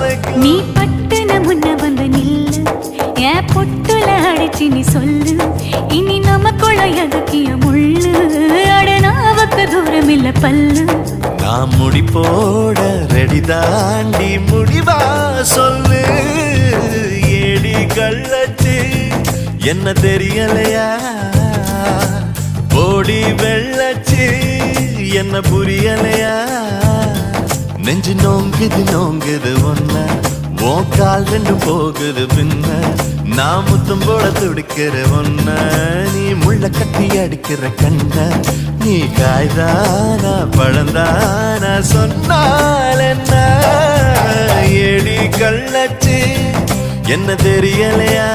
வைக்கும். நீ பட்டுன முன்ன வந்து நில்லு, என் பொட்டுல அடிச்சு நீ சொல்லு, இனி நமக்குள்ள எதுக்கிய முள்ளு, அடனாவுக்கு தூரம் இல்ல பல்லு. நான் முடி போட ரெடி தாண்டி முடிவா சொல்லு, ஏடி கள்ளச்சு என்ன தெரியலையா, போடி வெள்ளச்சு என்ன புரியலையா, நெஞ்சு நோங்குது நோங்குது ஒன்ன, உன் கால் ரெண்டு போகுது பின்ன, நான் முத்தம் போட துடிக்கிற ஒன்ன, நீ முள்ள கட்டி அடிக்கிற கண்ண, நீ காய்தானா பழந்தானா சொன்னால் என்ன, ஏடி கள்ளச்சு என்ன தெரியலையா.